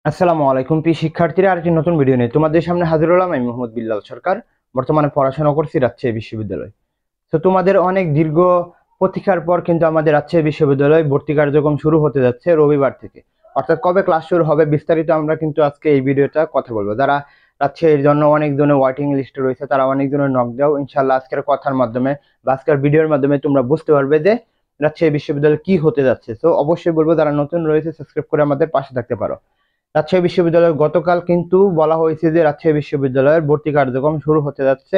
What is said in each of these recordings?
আসসালামু আলাইকুম প্রিয় শিক্ষার্থীরা, আরেকটি নতুন ভিডিও নিয়ে তোমাদের সামনে হাজির হলাম। আমি মোহাম্মদ বিল্লাল সরকার। বর্তমানে পড়াশোনা করছি রাজশাহী বিশ্ববিদ্যালয়। তো তোমাদের অনেক দীর্ঘ প্রতীক্ষার পর কিন্তু আমাদের রাজশাহী বিশ্ববিদ্যালয় ভর্তি কার্যক্রম শুরু হতে যাচ্ছে রবিবার থেকে। অর্থাৎ কবে ক্লাস শুরু হবে বিস্তারিত আমরা কিন্তু আজকে এই ভিডিওটা কথা বলবো। যারা রাজশাহীর জন্য অনেক জনের ওয়েটিং লিস্টে রয়েছে তারা অনেক জনের নক দাও। ইনশাল্লাহ আজকের কথার মাধ্যমে বা আজকের ভিডিওর মাধ্যমে তোমরা বুঝতে পারবে যে রাজশাহী বিশ্ববিদ্যালয় কি হতে যাচ্ছে। তো অবশ্যই বলবো যারা নতুন রয়েছে সাবস্ক্রাইব করে আমাদের পাশে থাকতে পারো। রাজশাহী বিশ্ববিদ্যালয় গতকাল কিন্তু বলা হয়েছে যে রাজশাহী বিশ্ববিদ্যালয়ের ভর্তি কার্যক্রম শুরু হতে যাচ্ছে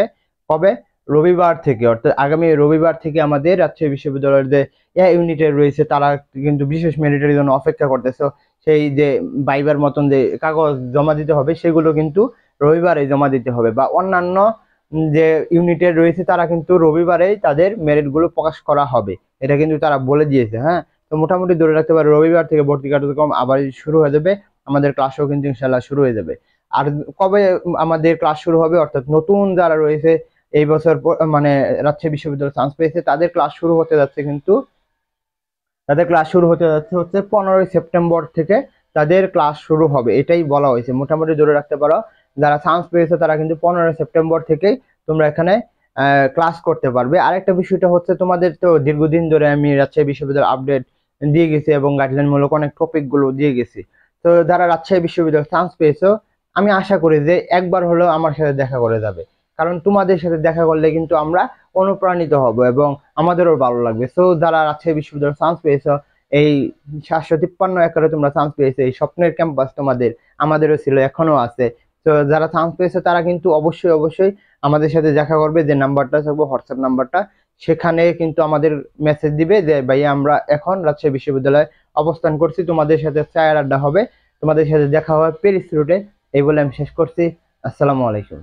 কবে? রবিবার থেকে। অর্থাৎ আগামী রবিবার থেকে আমাদের রাজশাহী বিশ্ববিদ্যালয়ের যে ইউনিটে রয়েছে তারা কিন্তু বিশেষ মেরিটের জন্য অপেক্ষা করতেছে। সেই যে ভাইবার মতন যে কাগজ জমা দিতে হবে সেগুলো কিন্তু রবিবারে জমা দিতে হবে, বা অন্যান্য যে ইউনিটের রয়েছে তারা কিন্তু রবিবারেই তাদের মেরিটগুলো প্রকাশ করা হবে। এটা কিন্তু তারা বলে দিয়েছে। হ্যাঁ, তো মোটামুটি ধরে রাখতে পারে রবিবার থেকে ভর্তি কার্যক্রম আবার শুরু হয়ে যাবে। আমাদের ক্লাসও কিন্তু ইনশাল্লাহ শুরু হয়ে যাবে। আর কবে আমাদের ক্লাস শুরু হবে, অর্থাৎ নতুন যারা রয়েছে এই বছর মানে রাজশাহী বিশ্ববিদ্যালয়ে চান্স পেয়েছে তাদের ক্লাস শুরু হতে যাচ্ছে, কিন্তু তাদের ক্লাস শুরু হতে যাচ্ছে হচ্ছে 15ই সেপ্টেম্বর থেকে তাদের ক্লাস শুরু হবে, এটাই বলা হয়েছে। মোটামুটি ধরে রাখতে পারো যারা চান্স পেয়েছে তারা কিন্তু 15ই সেপ্টেম্বর থেকেই তোমরা এখানে ক্লাস করতে পারবে। আরেকটা বিষয়টা হচ্ছে তোমাদের তো দীর্ঘদিন ধরে আমি রাজশাহী বিশ্ববিদ্যালয় আপডেট দিয়ে গেছি এবং গাইডলাইনমূলক অনেক টপিক গুলো দিয়ে গেছি। তো যারা রাজশাহী বিশ্ববিদ্যালয় চান্স পেয়েছো আমি আশা করি যে একবার হলেও আমার সাথে দেখা করে যাবে, কারণ তোমাদের সাথে দেখা করলে কিন্তু আমরা অনুপ্রাণিত হব এবং আমাদেরও ভালো লাগবে। সো যারা রাজশাহী বিশ্ববিদ্যালয়ে চান্স পেয়েছো, এই 753 একরে তোমরা চান্স পেয়েছো, এই স্বপ্নের ক্যাম্পাস তোমাদের, আমাদেরও ছিল, এখনো আছে। তো যারা চান্স পেয়েছে তারা কিন্তু অবশ্যই অবশ্যই আমাদের সাথে দেখা করবে। যে নাম্বারটা থাকবে হোয়াটসঅ্যাপ নাম্বারটা, সেখানে কিন্তু আমাদের মেসেজ দিবে যে ভাইয়া আমরা এখন রাজশাহী বিশ্ববিদ্যালয়ে অবস্থান করছি, তোমাদের সাথে চায়ের আড্ডা হবে, তোমাদের সাথে দেখা হবে প্যারিস রুটে। এই বলে আমি শেষ করছি। আসসালামু আলাইকুম।